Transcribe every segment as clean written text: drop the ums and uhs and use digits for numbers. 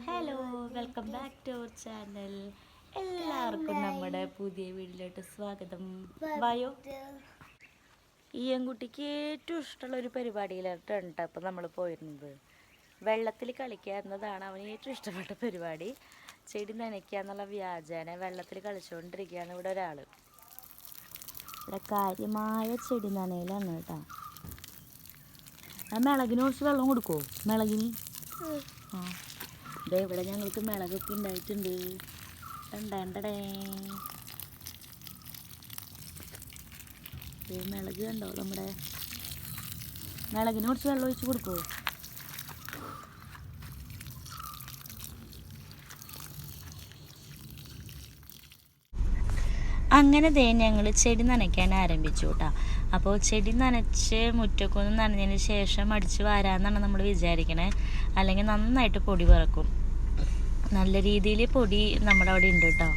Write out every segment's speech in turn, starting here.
Hello, welcome back to our channel. എല്ലാവർക്കും നമ്മുടെ പുതിയ വീട്ടിലോട്ട് സ്വാഗതം. വായോ. ഈ ആൺകുട്ടിക്ക് ഏറ്റവും ഇഷ്ടമുള്ള ഒരു പരിപാടിയിലോട്ടാണ് അപ്പം നമ്മൾ പോയിരുന്നത്. വെള്ളത്തിൽ കളിക്കുക എന്നതാണ് അവന് ഏറ്റവും ഇഷ്ടപ്പെട്ട പരിപാടി. ചെടി നനയ്ക്കുക എന്നുള്ള വ്യാജേന വെള്ളത്തിൽ കളിച്ചുകൊണ്ടിരിക്കുകയാണ് ഇവിടെ ഒരാൾ. ഇവിടെ കാര്യമായ ചെടി നനയിലാണ് കേട്ടോ. മിളകിന് കുറച്ച് വെള്ളം കൊടുക്കുമോ? മിളകിന് ആ ഇതേ ഇവിടെ ഞങ്ങൾക്ക് മിളകൊക്കെ ഉണ്ടായിട്ടുണ്ട്. ഉണ്ടേ മിളക് കണ്ടോ? നമ്മുടെ മിളകിന് കുറച്ച് വെള്ളം ഒഴിച്ച് കൊടുക്കുമോ? അങ്ങനെ ഞങ്ങൾ ചെടി നനയ്ക്കാൻ ആരംഭിച്ചു കേട്ടോ. അപ്പോൾ ചെടി നനച്ച് മുറ്റക്കൊന്ന് നനഞ്ഞതിന് ശേഷം അടിച്ച് വാരാന്നാണ് നമ്മൾ വിചാരിക്കണേ. അല്ലെങ്കിൽ നന്നായിട്ട് പൊടി പറക്കും. നല്ല രീതിയിൽ പൊടി നമ്മുടെ അവിടെ ഉണ്ട് കേട്ടോ.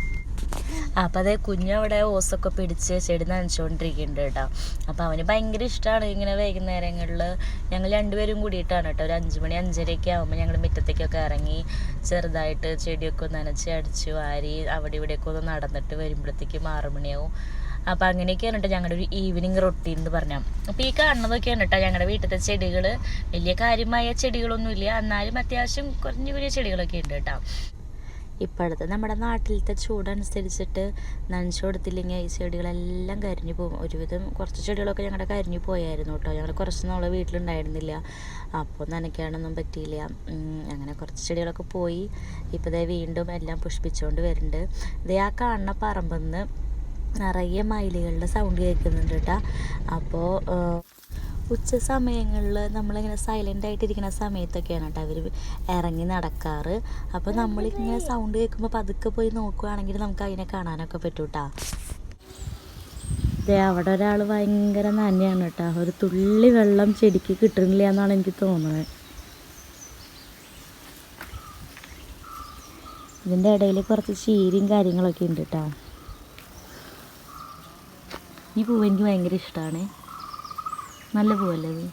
അപ്പോൾ അതേ കുഞ്ഞവിടെ ഓസൊക്കെ പിടിച്ച് ചെടി നനച്ചുകൊണ്ടിരിക്കുന്നുണ്ട് കേട്ടോ. അപ്പോൾ അവന് ഭയങ്കര ഇഷ്ടമാണ് ഇങ്ങനെ വൈകുന്നേരങ്ങളിൽ ഞങ്ങൾ രണ്ടുപേരും കൂടിയിട്ടാണ് കേട്ടോ. ഒരു 5 മണി 5:30 ആകുമ്പോൾ ഞങ്ങൾ മുറ്റത്തേക്കൊക്കെ ഇറങ്ങി ചെറുതായിട്ട് ചെടിയൊക്കെ നനച്ച് അടിച്ച് വാരി അവിടെ ഇവിടെയൊക്കെ ഒന്ന് നടന്നിട്ട് വരുമ്പോഴത്തേക്ക് 6 മണിയാവും. അപ്പോൾ അങ്ങനെയൊക്കെയാണ് കേട്ടോ ഞങ്ങളുടെ ഒരു ഈവനിങ് റൊട്ടീൻ എന്ന് പറഞ്ഞാൽ. അപ്പോൾ ഈ കാണുന്നതൊക്കെയാണ് കേട്ടോ ഞങ്ങളുടെ വീട്ടിലത്തെ ചെടികൾ. വലിയ കാര്യമായ ചെടികളൊന്നുമില്ല, എന്നാലും അത്യാവശ്യം കുറഞ്ഞ ചെടികളൊക്കെ ഉണ്ട് കേട്ടോ. ഇപ്പോഴത്തെ നമ്മുടെ നാട്ടിലത്തെ ചൂടനുസരിച്ചിട്ട് നനച്ചു കൊടുത്തില്ലെങ്കിൽ ഈ ചെടികളെല്ലാം കരിഞ്ഞു പോകും. ഒരുവിധം കുറച്ച് ചെടികളൊക്കെ ഞങ്ങളുടെ കരിഞ്ഞു പോയായിരുന്നു കേട്ടോ. ഞങ്ങൾ കുറച്ച് നാളെ വീട്ടിലുണ്ടായിരുന്നില്ല, അപ്പോൾ നനയ്ക്കാനൊന്നും പറ്റിയില്ല. അങ്ങനെ കുറച്ച് ചെടികളൊക്കെ പോയി. ഇപ്പോൾ വീണ്ടും എല്ലാം പുഷ്പിച്ചുകൊണ്ട് വരുന്നുണ്ട്. ആ കാണുന്ന പറമ്പിൽ നിന്ന് നിറയെ മയിലുകളുടെ സൗണ്ട് കേൾക്കുന്നുണ്ട് കേട്ടോ. അപ്പോൾ ഉച്ച സമയങ്ങളിൽ നമ്മളിങ്ങനെ സൈലൻ്റ് ആയിട്ടിരിക്കുന്ന സമയത്തൊക്കെയാണ് കേട്ടോ അവർ ഇറങ്ങി നടക്കാറ്. അപ്പോൾ നമ്മളിങ്ങനെ സൗണ്ട് കേൾക്കുമ്പോൾ പതുക്കെ പോയി നോക്കുകയാണെങ്കിൽ നമുക്ക് അതിനെ കാണാനൊക്കെ പറ്റും കേട്ടോ. അവിടെ ഒരാൾ ഭയങ്കര നനയാണ് കേട്ടോ. ഒരു തുള്ളി വെള്ളം ചെടിക്ക് കിട്ടുന്നില്ല എന്നാണ് എനിക്ക് തോന്നുന്നത്. ഇതിൻ്റെ ഇടയിൽ കുറച്ച് ചീരയും കാര്യങ്ങളൊക്കെ ഉണ്ട് കേട്ടോ. ഈ പൂവ് എനിക്ക് ഭയങ്കര ഇഷ്ടമാണ്. നല്ല പൂവല്ലേ അത്?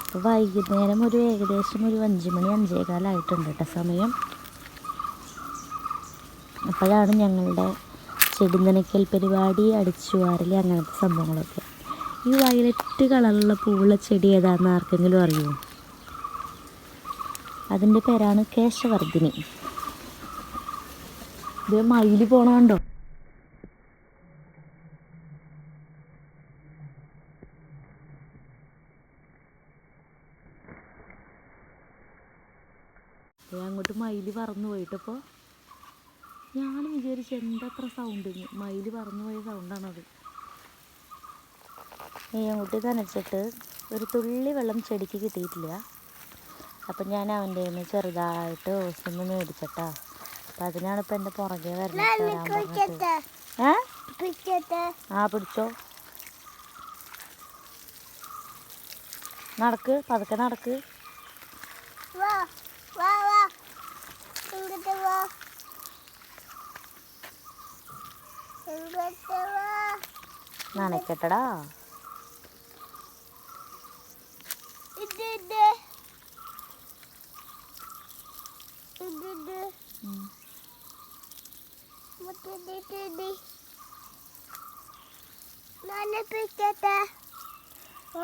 അപ്പോൾ വൈകുന്നേരം ഏകദേശം ഒരു 5 മണി 5:15 ആയിട്ടുണ്ട് കേട്ടോ സമയം. അപ്പോഴാണ് ഞങ്ങളുടെ ചെടി നനയ്ക്കൽ പരിപാടി, അടിച്ചുവാരൽ, അങ്ങനത്തെ സംഭവങ്ങളൊക്കെ. ഈ വയലറ്റ് കളറുള്ള പൂവുള്ള ചെടി ഏതാണെന്ന് ആർക്കെങ്കിലും അറിയുമോ? അതിൻ്റെ പേരാണ് കേശവർദ്ധിനി. ഇത് മയിൽ പോണുണ്ടോ? അങ്ങോട്ട് മയിൽ പറന്നു പോയിട്ടപ്പോൾ ഞാൻ വിചാരിച്ചു എന്തത്ര സൗണ്ട്. മയിൽ പറന്നു പോയ സൗണ്ടാണത്. അങ്ങോട്ട് നനച്ചിട്ട് ഒരു തുള്ളി വെള്ളം ചെടിക്ക് കിട്ടിയിട്ടില്ല. അപ്പം ഞാൻ അവൻ്റെ നിന്ന് ചെറുതായിട്ട് ഓസൊന്ന് മേടിച്ചിട്ടാ. അപ്പം അതിനാണ് ഇപ്പം എൻ്റെ പുറകെ വരുന്നത്. ആ പിടിച്ചോ, നടക്ക്, പതുക്കെ നടക്ക്. നനയ്ക്കട്ടടാ.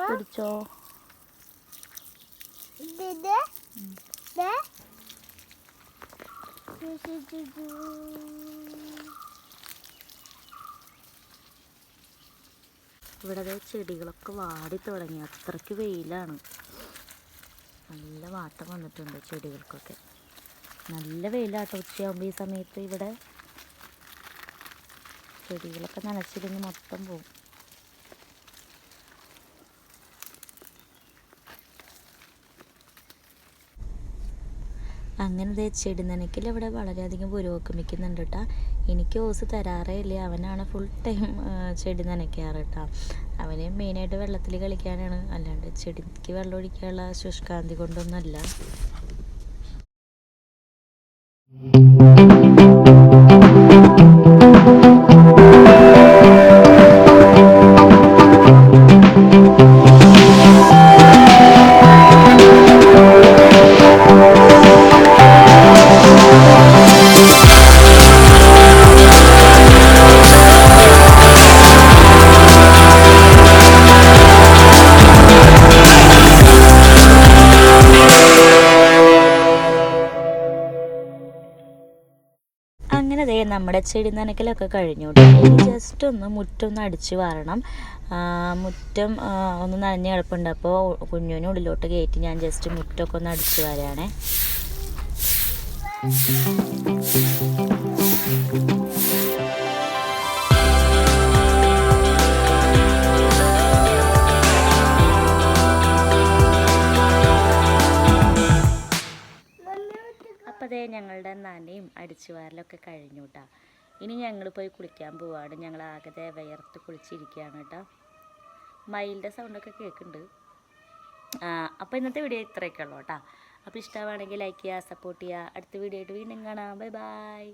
പിടിച്ചോ. ഇവിടെ ചെടികളൊക്കെ വാടി തുടങ്ങി. അത്രയ്ക്ക് വെയിലാണ്. നല്ല വാട്ടം വന്നിട്ടുണ്ട് ചെടികൾക്കൊക്കെ. നല്ല വെയിലാട്ടോ ഉച്ചയാകുമ്പോൾ. ഈ സമയത്ത് ഇവിടെ ചെടികളൊക്കെ നനച്ചില്ലെങ്കിൽ മൊത്തം പോകും. അങ്ങനെ ചെടി നനയ്ക്കൽ ഇവിടെ വളരെയധികം പുരോഗമിക്കുന്നുണ്ട് കേട്ടോ. എനിക്ക് ഓസ് തരാറേ ഇല്ല. അവനാണ് ഫുൾ ടൈം ചെടി നനയ്ക്കാറ് കേട്ടോ. അവന് മെയിനായിട്ട് വെള്ളത്തിൽ കളിക്കാനാണ്, അല്ലാണ്ട് ചെടിക്ക് വെള്ളം ഒഴിക്കാനുള്ള ശുഷ്കാന്തി കൊണ്ടൊന്നുമല്ല. നമ്മുടെ ചെടി നനയ്ക്കലൊക്കെ കഴിഞ്ഞു കേട്ടോ. ഇനി ജസ്റ്റ് ഒന്ന് മുറ്റൊന്ന് അടിച്ച് വാരണം. മുറ്റം ഒന്ന് നനഞ്ഞ് കിടപ്പുണ്ട്. അപ്പോൾ കുഞ്ഞുവിനെ ഉള്ളിലോട്ട് കയറ്റി ഞാൻ ജസ്റ്റ് മുറ്റമൊക്കെ ഒന്ന് അടിച്ച് വരാണേ. അപ്പോൾ അതേ ഞങ്ങളുടെ നനയും അടിച്ചു വാരലൊക്കെ കഴിഞ്ഞു കേട്ടോ. ഇനി ഞങ്ങൾ പോയി കുളിക്കാൻ പോവാണ്. ഞങ്ങൾ ആകെ വിയർത്ത് കുളിച്ചിരിക്കുകയാണ് കേട്ടോ. മയിലിൻ്റെ സൗണ്ടൊക്കെ കേൾക്കുന്നുണ്ട്. അപ്പോൾ ഇന്നത്തെ വീഡിയോ ഇത്രയൊക്കെ ഉള്ളൂ കേട്ടോ. അപ്പോൾ ഇഷ്ടമാണെങ്കിൽ ലൈക്ക് ചെയ്യുക, സപ്പോർട്ട് ചെയ്യുക. അടുത്ത വീഡിയോ ആയിട്ട് വീണ്ടും കാണാം. Bye bye.